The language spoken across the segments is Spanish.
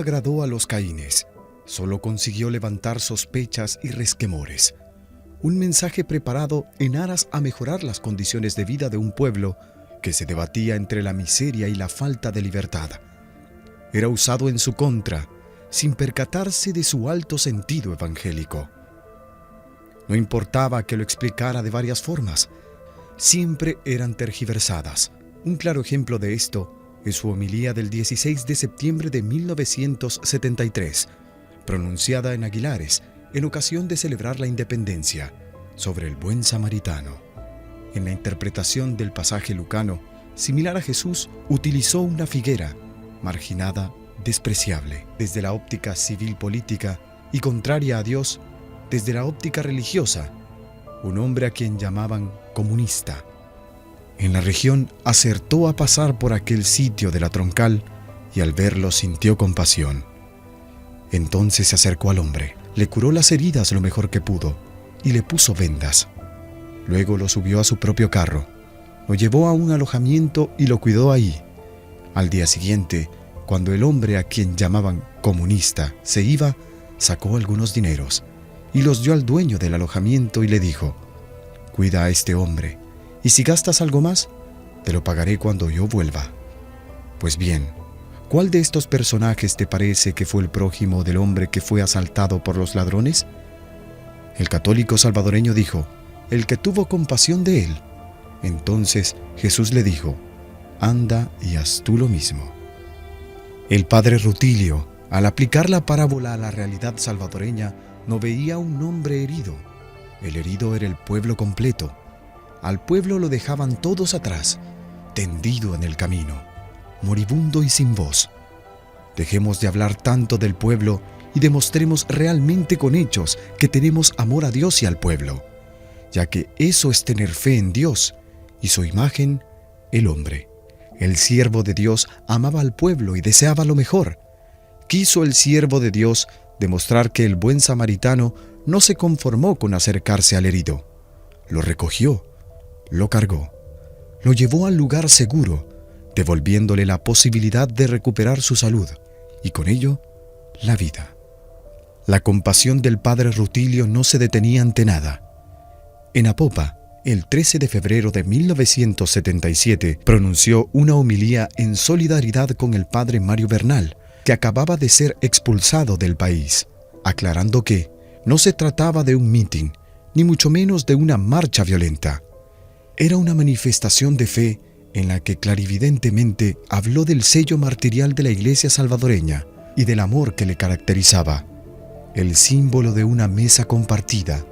agradó a los Caínes, solo consiguió levantar sospechas y resquemores. Un mensaje preparado en aras a mejorar las condiciones de vida de un pueblo que se debatía entre la miseria y la falta de libertad. Era usado en su contra, sin percatarse de su alto sentido evangélico. No importaba que lo explicara de varias formas, siempre eran tergiversadas. Un claro ejemplo de esto es su homilía del 16 de septiembre de 1973, pronunciada en Aguilares, en ocasión de celebrar la independencia, sobre el buen samaritano. En la interpretación del pasaje lucano, similar a Jesús, utilizó una figuera, marginada, despreciable, desde la óptica civil-política, y contraria a Dios, desde la óptica religiosa, un hombre a quien llamaban comunista. En la región acertó a pasar por aquel sitio de la Troncal y al verlo sintió compasión. Entonces se acercó al hombre, le curó las heridas lo mejor que pudo y le puso vendas. Luego lo subió a su propio carro, lo llevó a un alojamiento y lo cuidó ahí. Al día siguiente, cuando el hombre a quien llamaban comunista se iba, sacó algunos dineros y los dio al dueño del alojamiento y le dijo: «Cuida a este hombre, y si gastas algo más, te lo pagaré cuando yo vuelva». Pues bien, ¿cuál de estos personajes te parece que fue el prójimo del hombre que fue asaltado por los ladrones? El católico salvadoreño dijo: «El que tuvo compasión de él». Entonces Jesús le dijo: «Anda y haz tú lo mismo». El padre Rutilio, al aplicar la parábola a la realidad salvadoreña, no veía un hombre herido. El herido era el pueblo completo. Al pueblo lo dejaban todos atrás, tendido en el camino, moribundo y sin voz. Dejemos de hablar tanto del pueblo y demostremos realmente con hechos que tenemos amor a Dios y al pueblo, ya que eso es tener fe en Dios y su imagen, el hombre. El siervo de Dios amaba al pueblo y deseaba lo mejor. Quiso el siervo de Dios demostrar que el buen samaritano no se conformó con acercarse al herido. Lo recogió, lo cargó, lo llevó al lugar seguro, devolviéndole la posibilidad de recuperar su salud y con ello la vida. La compasión del padre Rutilio no se detenía ante nada. En Apopa, el 13 de febrero de 1977, pronunció una homilía en solidaridad con el padre Mario Bernal, que acababa de ser expulsado del país, aclarando que no se trataba de un mitin, ni mucho menos de una marcha violenta. Era una manifestación de fe en la que clarividentemente habló del sello martirial de la Iglesia salvadoreña y del amor que le caracterizaba, el símbolo de una mesa compartida,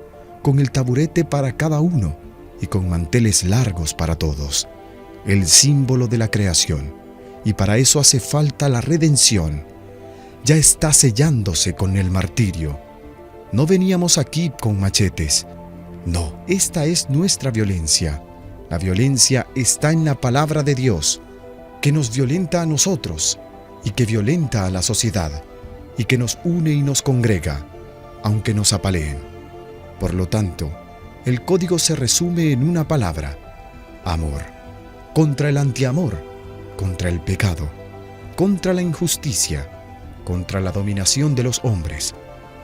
con el taburete para cada uno y con manteles largos para todos, el símbolo de la creación. Y para eso hace falta la redención. Ya está sellándose con el martirio. No veníamos aquí con machetes. No, esta es nuestra violencia. La violencia está en la palabra de Dios, que nos violenta a nosotros y que violenta a la sociedad y que nos une y nos congrega, aunque nos apaleen. Por lo tanto, el código se resume en una palabra: amor. Contra el antiamor, contra el pecado, contra la injusticia, contra la dominación de los hombres,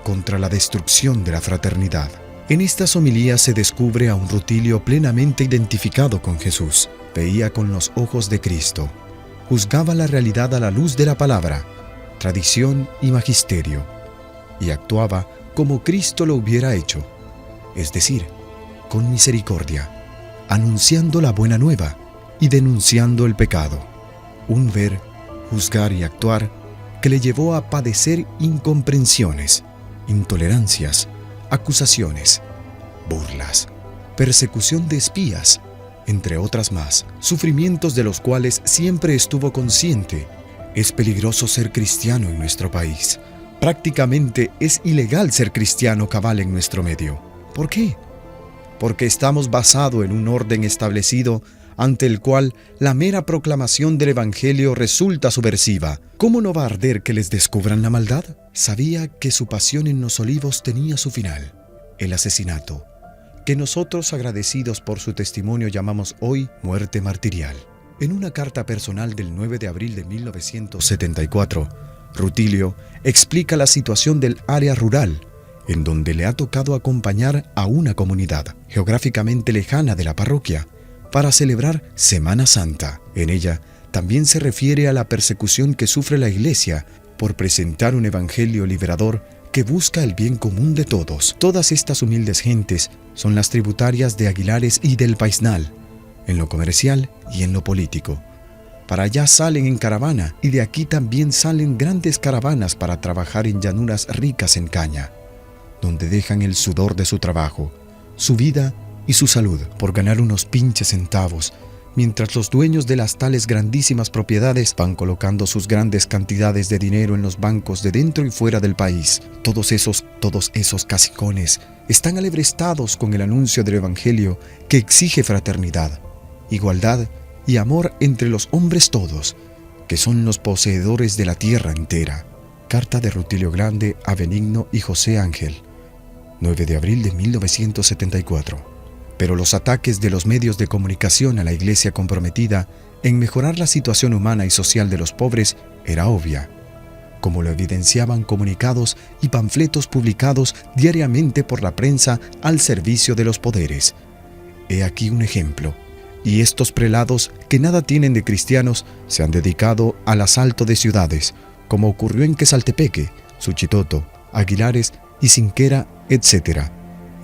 contra la destrucción de la fraternidad. En estas homilías se descubre a un Rutilio plenamente identificado con Jesús. Veía con los ojos de Cristo, juzgaba la realidad a la luz de la palabra, tradición y magisterio, y actuaba como Cristo lo hubiera hecho, es decir, con misericordia, anunciando la buena nueva y denunciando el pecado. Un ver, juzgar y actuar que le llevó a padecer incomprensiones, intolerancias, acusaciones, burlas, persecución de espías, entre otras más, sufrimientos de los cuales siempre estuvo consciente. Es peligroso ser cristiano en nuestro país. Prácticamente es ilegal ser cristiano cabal en nuestro medio. ¿Por qué? Porque estamos basados en un orden establecido ante el cual la mera proclamación del Evangelio resulta subversiva. ¿Cómo no va a arder que les descubran la maldad? Sabía que su pasión en los olivos tenía su final, el asesinato, que nosotros, agradecidos por su testimonio, llamamos hoy muerte martirial. En una carta personal del 9 de abril de 1974, Rutilio explica la situación del área rural, en donde le ha tocado acompañar a una comunidad geográficamente lejana de la parroquia para celebrar Semana Santa. En ella también se refiere a la persecución que sufre la Iglesia por presentar un evangelio liberador que busca el bien común de todos. Todas estas humildes gentes son las tributarias de Aguilares y del Paisnal, en lo comercial y en lo político. Para allá salen en caravana y de aquí también salen grandes caravanas para trabajar en llanuras ricas en caña, donde dejan el sudor de su trabajo, su vida y su salud por ganar unos pinches centavos, mientras los dueños de las tales grandísimas propiedades van colocando sus grandes cantidades de dinero en los bancos de dentro y fuera del país. Todos esos cacicones están alebrestados con el anuncio del Evangelio que exige fraternidad, igualdad y amor entre los hombres todos, que son los poseedores de la tierra entera. Carta de Rutilio Grande a Benigno y José Ángel, 9 de abril de 1974. Pero los ataques de los medios de comunicación a la Iglesia comprometida en mejorar la situación humana y social de los pobres era obvia, como lo evidenciaban comunicados y panfletos publicados diariamente por la prensa al servicio de los poderes. He aquí un ejemplo. Y estos prelados, que nada tienen de cristianos, se han dedicado al asalto de ciudades, como ocurrió en Quesaltepeque, Suchitoto, Aguilares y Sinquera, etc.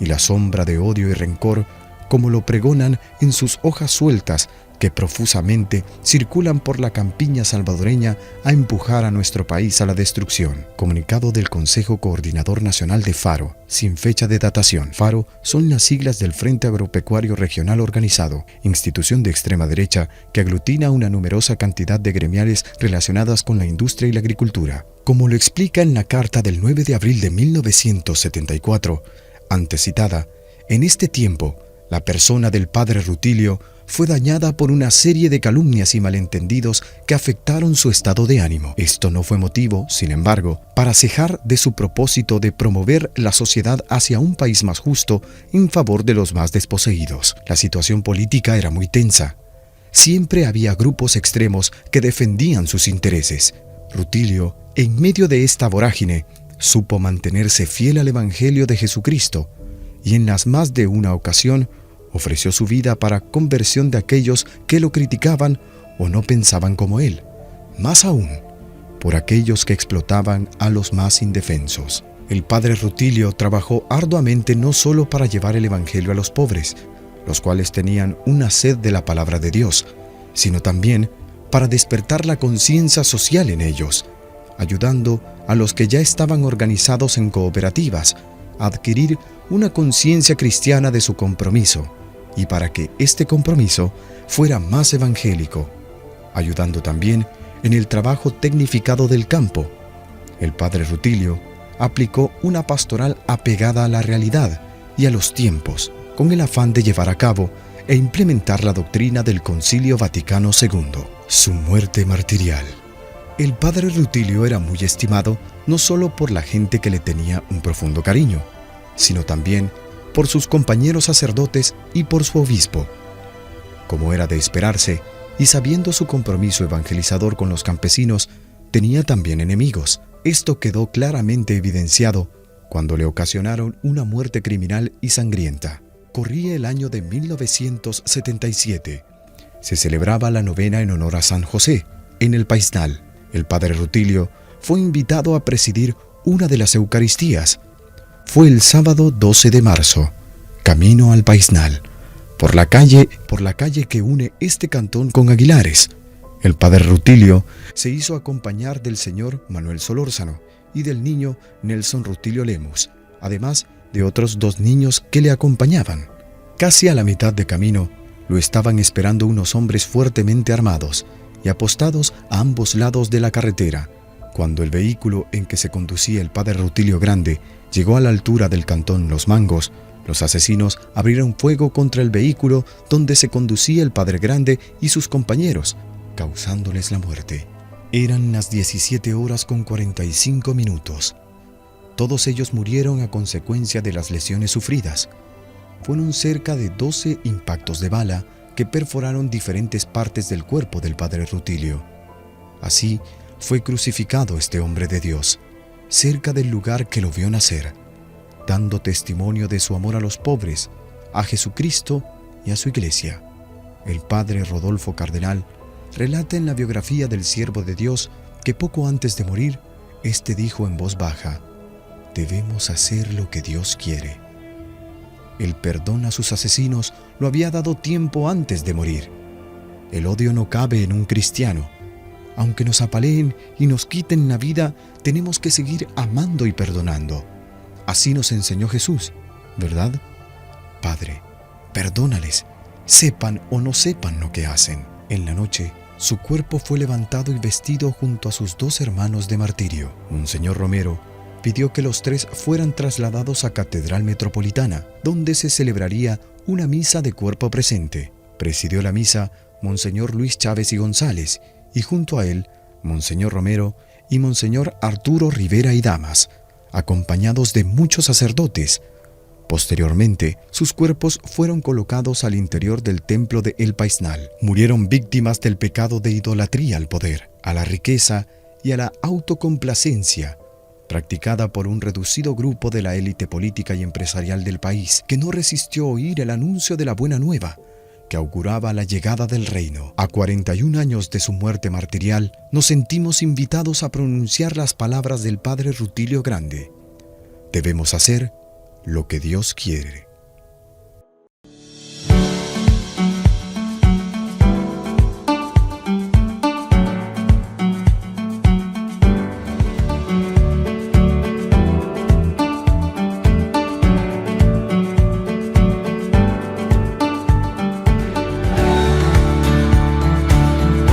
Y la sombra de odio y rencor, como lo pregonan en sus hojas sueltas que profusamente circulan por la campiña salvadoreña a empujar a nuestro país a la destrucción. Comunicado del Consejo Coordinador Nacional de FARO, sin fecha de datación. FARO son las siglas del Frente Agropecuario Regional Organizado, institución de extrema derecha que aglutina una numerosa cantidad de gremiales relacionadas con la industria y la agricultura. Como lo explica en la carta del 9 de abril de 1974, antes citada, en este tiempo, la persona del padre Rutilio fue dañada por una serie de calumnias y malentendidos que afectaron su estado de ánimo. Esto no fue motivo, sin embargo, para cejar de su propósito de promover la sociedad hacia un país más justo en favor de los más desposeídos. La situación política era muy tensa. Siempre había grupos extremos que defendían sus intereses. Rutilio, en medio de esta vorágine, supo mantenerse fiel al Evangelio de Jesucristo y en las más de una ocasión ofreció su vida para conversión de aquellos que lo criticaban o no pensaban como él, más aún, por aquellos que explotaban a los más indefensos. El padre Rutilio trabajó arduamente no solo para llevar el Evangelio a los pobres, los cuales tenían una sed de la palabra de Dios, sino también para despertar la conciencia social en ellos, ayudando a los que ya estaban organizados en cooperativas a adquirir una conciencia cristiana de su compromiso, y para que este compromiso fuera más evangélico, ayudando también en el trabajo tecnificado del campo. El padre Rutilio aplicó una pastoral apegada a la realidad y a los tiempos, con el afán de llevar a cabo e implementar la doctrina del Concilio Vaticano II. Su muerte martirial. El padre Rutilio era muy estimado no solo por la gente que le tenía un profundo cariño, sino también por sus compañeros sacerdotes y por su obispo. Como era de esperarse, y sabiendo su compromiso evangelizador con los campesinos, tenía también enemigos. Esto quedó claramente evidenciado cuando le ocasionaron una muerte criminal y sangrienta. Corría el año de 1977. Se celebraba la novena en honor a San José, en el Paisnal. El padre Rutilio fue invitado a presidir una de las Eucaristías. Fue el sábado 12 de marzo, camino al Paisnal, por la calle que une este cantón con Aguilares. El padre Rutilio se hizo acompañar del señor Manuel Solórzano y del niño Nelson Rutilio Lemus, además de otros 2 niños que le acompañaban. Casi a la mitad de camino, lo estaban esperando unos hombres fuertemente armados y apostados a ambos lados de la carretera. Cuando el vehículo en que se conducía el padre Rutilio Grande llegó a la altura del cantón Los Mangos, los asesinos abrieron fuego contra el vehículo donde se conducía el padre Grande y sus compañeros, causándoles la muerte. Eran las 17:45. Todos ellos murieron a consecuencia de las lesiones sufridas. Fueron cerca de 12 impactos de bala que perforaron diferentes partes del cuerpo del padre Rutilio. Así fue crucificado este hombre de Dios, cerca del lugar que lo vio nacer, dando testimonio de su amor a los pobres, a Jesucristo y a su iglesia. El padre Rodolfo Cardenal relata en la biografía del siervo de Dios que poco antes de morir, éste dijo en voz baja: «Debemos hacer lo que Dios quiere». El perdón a sus asesinos lo había dado tiempo antes de morir. El odio no cabe en un cristiano. Aunque nos apaleen y nos quiten la vida, tenemos que seguir amando y perdonando. Así nos enseñó Jesús, ¿verdad? Padre, perdónales, sepan o no sepan lo que hacen. En la noche, su cuerpo fue levantado y vestido junto a sus 2 hermanos de martirio. Monseñor Romero pidió que los 3 fueran trasladados a Catedral Metropolitana, donde se celebraría una misa de cuerpo presente. Presidió la misa Monseñor Luis Chávez y González, y junto a él, Monseñor Romero y Monseñor Arturo Rivera y Damas, acompañados de muchos sacerdotes. Posteriormente, sus cuerpos fueron colocados al interior del templo de El Paisnal. Murieron víctimas del pecado de idolatría al poder, a la riqueza y a la autocomplacencia, practicada por un reducido grupo de la élite política y empresarial del país, que no resistió oír el anuncio de la buena nueva, que auguraba la llegada del reino. A 41 años de su muerte martirial, nos sentimos invitados a pronunciar las palabras del padre Rutilio Grande: «Debemos hacer lo que Dios quiere».